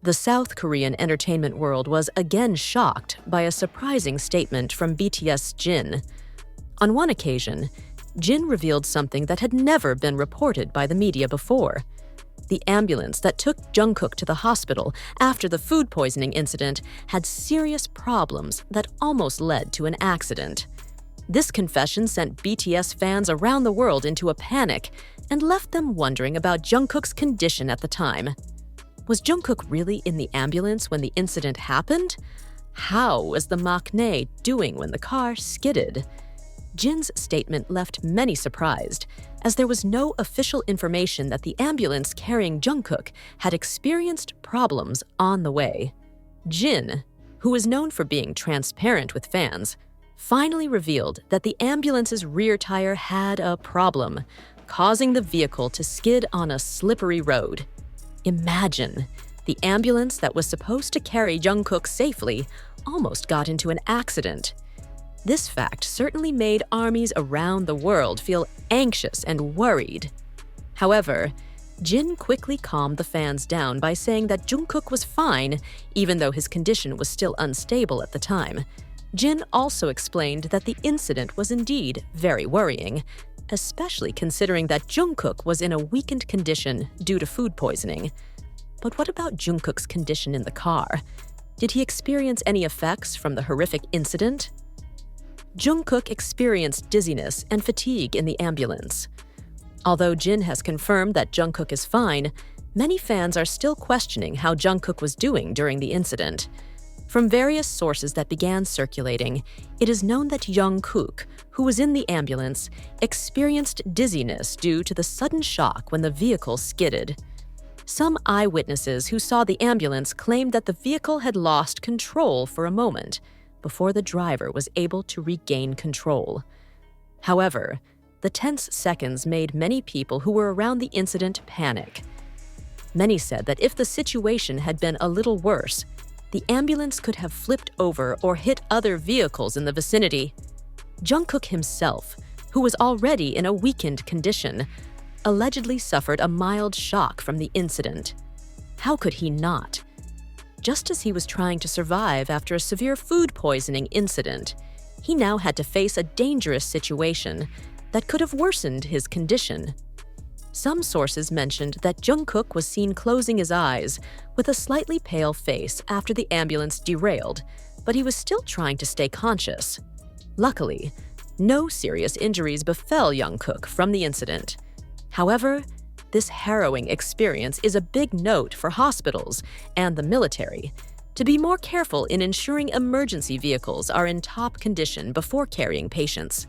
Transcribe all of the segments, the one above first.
The South Korean entertainment world was again shocked by a surprising statement from BTS Jin. On one occasion, Jin revealed something that had never been reported by the media before. The ambulance that took Jungkook to the hospital after the food poisoning incident had serious problems that almost led to an accident. This confession sent BTS fans around the world into a panic and left them wondering about Jungkook's condition at the time. Was Jungkook really in the ambulance when the incident happened? How was the Maknae doing when the car skidded? Jin's statement left many surprised, as there was no official information that the ambulance carrying Jungkook had experienced problems on the way. Jin, who is known for being transparent with fans, finally revealed that the ambulance's rear tire had a problem, causing the vehicle to skid on a slippery road. Imagine, the ambulance that was supposed to carry Jungkook safely almost got into an accident. This fact certainly made armies around the world feel anxious and worried. However, Jin quickly calmed the fans down by saying that Jungkook was fine, even though his condition was still unstable at the time. Jin also explained that the incident was indeed very worrying, especially considering that Jungkook was in a weakened condition due to food poisoning. But what about Jungkook's condition in the car? Did he experience any effects from the horrific incident? Jungkook experienced dizziness and fatigue in the ambulance. Although Jin has confirmed that Jungkook is fine, many fans are still questioning how Jungkook was doing during the incident. From various sources that began circulating, it is known that Jungkook, who was in the ambulance, experienced dizziness due to the sudden shock when the vehicle skidded. Some eyewitnesses who saw the ambulance claimed that the vehicle had lost control for a moment before the driver was able to regain control. However, the tense seconds made many people who were around the incident panic. Many said that if the situation had been a little worse, the ambulance could have flipped over or hit other vehicles in the vicinity. Jungkook himself, who was already in a weakened condition, allegedly suffered a mild shock from the incident. How could he not? Just as he was trying to survive after a severe food poisoning incident, he now had to face a dangerous situation that could have worsened his condition. Some sources mentioned that Jungkook was seen closing his eyes with a slightly pale face after the ambulance derailed, but he was still trying to stay conscious. Luckily, no serious injuries befell Jungkook from the incident. However, this harrowing experience is a big note for hospitals and the military to be more careful in ensuring emergency vehicles are in top condition before carrying patients.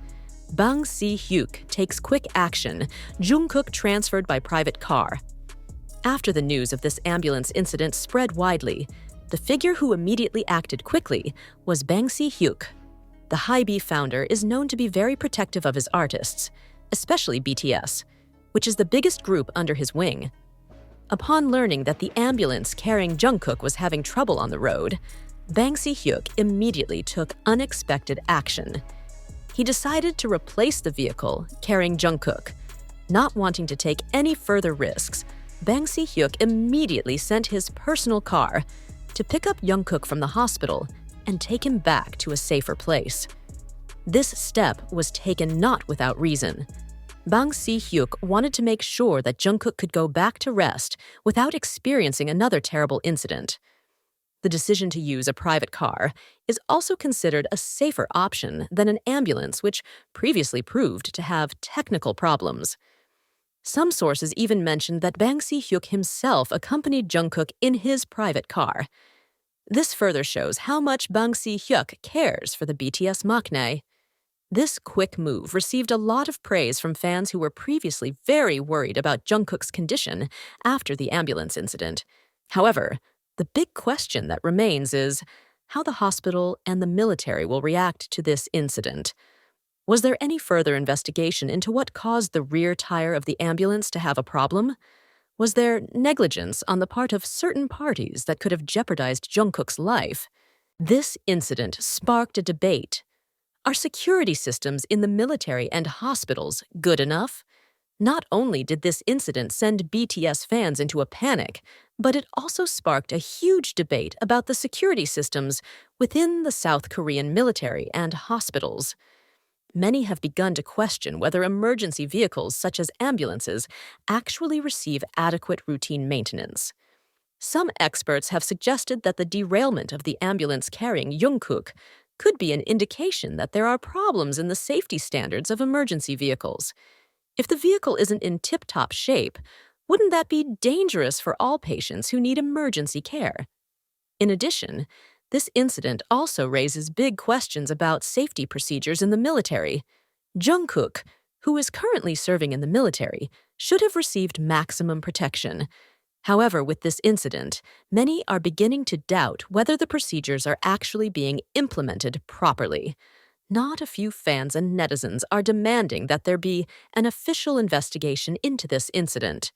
Si-hyuk takes quick action, Jungkook transferred by private car. After the news of this ambulance incident spread widely, the figure who immediately acted quickly was Si-hyuk. The HYBE founder is known to be very protective of his artists, especially BTS, which is the biggest group under his wing. Upon learning that the ambulance carrying Jungkook was having trouble on the road, Si-hyuk immediately took unexpected action. He decided to replace the vehicle carrying Jungkook. Not wanting to take any further risks, Si-hyuk immediately sent his personal car to pick up Jungkook from the hospital and take him back to a safer place. This step was taken not without reason. Si-hyuk wanted to make sure that Jungkook could go back to rest without experiencing another terrible incident. The decision to use a private car is also considered a safer option than an ambulance, which previously proved to have technical problems. Some sources even mentioned that Si-hyuk himself accompanied Jungkook in his private car. This further shows how much Si-hyuk cares for the BTS Maknae. This quick move received a lot of praise from fans who were previously very worried about Jungkook's condition after the ambulance incident. However, the big question that remains is how the hospital and the military will react to this incident. Was there any further investigation into what caused the rear tire of the ambulance to have a problem? Was there negligence on the part of certain parties that could have jeopardized Jungkook's life? This incident sparked a debate. Are security systems in the military and hospitals good enough? Not only did this incident send BTS fans into a panic, but it also sparked a huge debate about the security systems within the South Korean military and hospitals. Many have begun to question whether emergency vehicles such as ambulances actually receive adequate routine maintenance. Some experts have suggested that the derailment of the ambulance carrying Jungkook could be an indication that there are problems in the safety standards of emergency vehicles. If the vehicle isn't in tip-top shape, wouldn't that be dangerous for all patients who need emergency care? In addition, this incident also raises big questions about safety procedures in the military. Jungkook, who is currently serving in the military, should have received maximum protection. However, with this incident, many are beginning to doubt whether the procedures are actually being implemented properly. Not a few fans and netizens are demanding that there be an official investigation into this incident.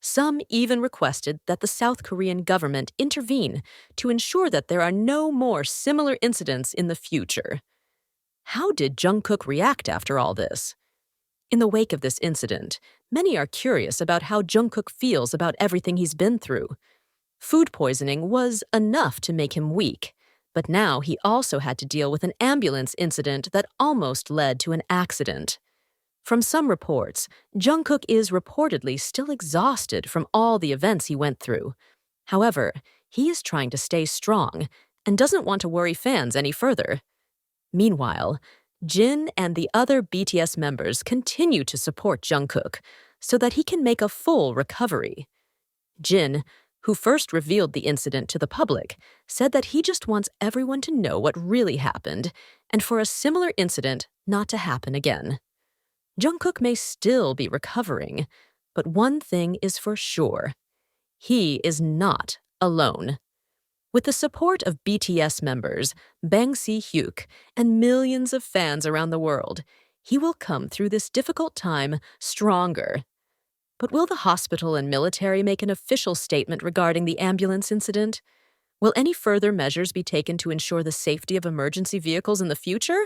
Some even requested that the South Korean government intervene to ensure that there are no more similar incidents in the future. How did Jungkook react after all this? In the wake of this incident, many are curious about how Jungkook feels about everything he's been through. Food poisoning was enough to make him weak, but now he also had to deal with an ambulance incident that almost led to an accident. From some reports, Jungkook is reportedly still exhausted from all the events he went through. However, he is trying to stay strong and doesn't want to worry fans any further. Meanwhile, Jin and the other BTS members continue to support Jungkook so that he can make a full recovery. Jin, who first revealed the incident to the public, said that he just wants everyone to know what really happened and for a similar incident not to happen again. Jungkook may still be recovering, but one thing is for sure: he is not alone. With the support of BTS members, Si-hyuk, and millions of fans around the world, he will come through this difficult time stronger. But will the hospital and military make an official statement regarding the ambulance incident? Will any further measures be taken to ensure the safety of emergency vehicles in the future?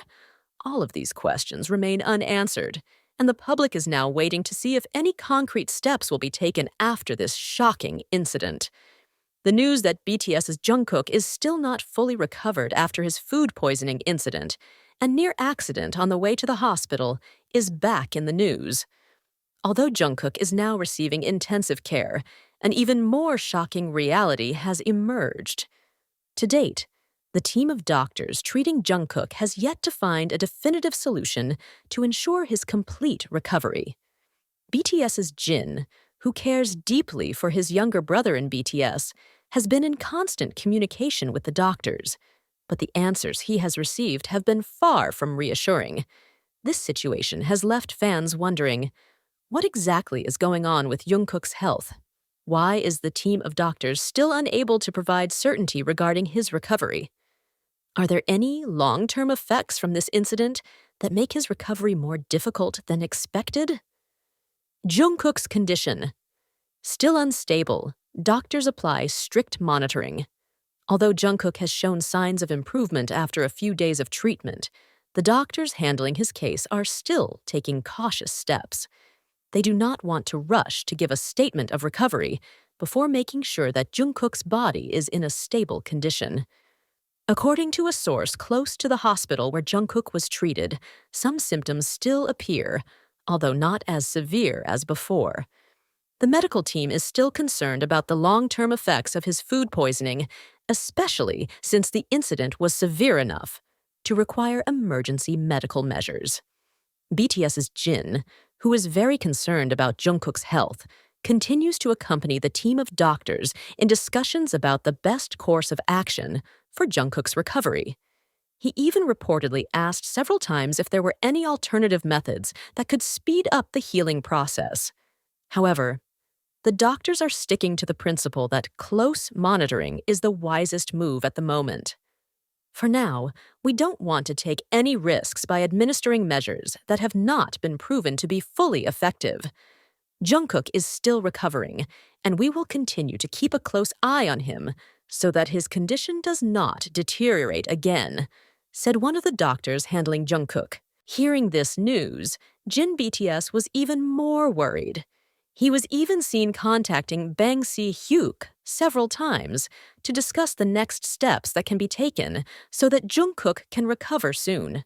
All of these questions remain unanswered, and the public is now waiting to see if any concrete steps will be taken after this shocking incident. The news that BTS's Jungkook is still not fully recovered after his food poisoning incident and near accident on the way to the hospital is back in the news. Although Jungkook is now receiving intensive care, an even more shocking reality has emerged. To date, the team of doctors treating Jungkook has yet to find a definitive solution to ensure his complete recovery. BTS's Jin, who cares deeply for his younger brother in BTS, has been in constant communication with the doctors, but the answers he has received have been far from reassuring. This situation has left fans wondering, what exactly is going on with Jungkook's health? Why is the team of doctors still unable to provide certainty regarding his recovery? Are there any long-term effects from this incident that make his recovery more difficult than expected? Jungkook's condition. Still unstable, doctors apply strict monitoring. Although Jungkook has shown signs of improvement after a few days of treatment, the doctors handling his case are still taking cautious steps. They do not want to rush to give a statement of recovery before making sure that Jungkook's body is in a stable condition. According to a source close to the hospital where Jungkook was treated, some symptoms still appear, although not as severe as before. The medical team is still concerned about the long-term effects of his food poisoning, especially since the incident was severe enough to require emergency medical measures. BTS's Jin, who is very concerned about Jungkook's health, continues to accompany the team of doctors in discussions about the best course of action for Jungkook's recovery. He even reportedly asked several times if there were any alternative methods that could speed up the healing process. However, the doctors are sticking to the principle that close monitoring is the wisest move at the moment. For now, we don't want to take any risks by administering measures that have not been proven to be fully effective. Jungkook is still recovering, and we will continue to keep a close eye on him so that his condition does not deteriorate again, said one of the doctors handling Jungkook. Hearing this news, Jin BTS was even more worried. He was even seen contacting Si-hyuk several times to discuss the next steps that can be taken so that Jungkook can recover soon.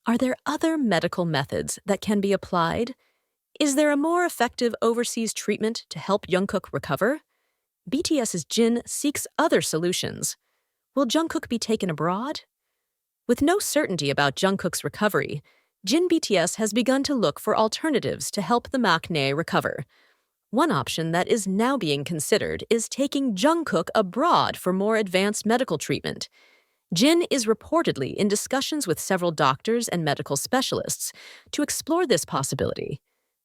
Are there other medical methods that can be applied? Is there a more effective overseas treatment to help Jungkook recover? BTS's Jin seeks other solutions. Will Jungkook be taken abroad? With no certainty about Jungkook's recovery, Jin BTS has begun to look for alternatives to help the Maknae recover. One option that is now being considered is taking Jungkook abroad for more advanced medical treatment. Jin is reportedly in discussions with several doctors and medical specialists to explore this possibility.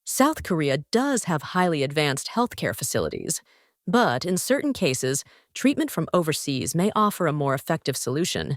South Korea does have highly advanced healthcare facilities, but in certain cases, treatment from overseas may offer a more effective solution.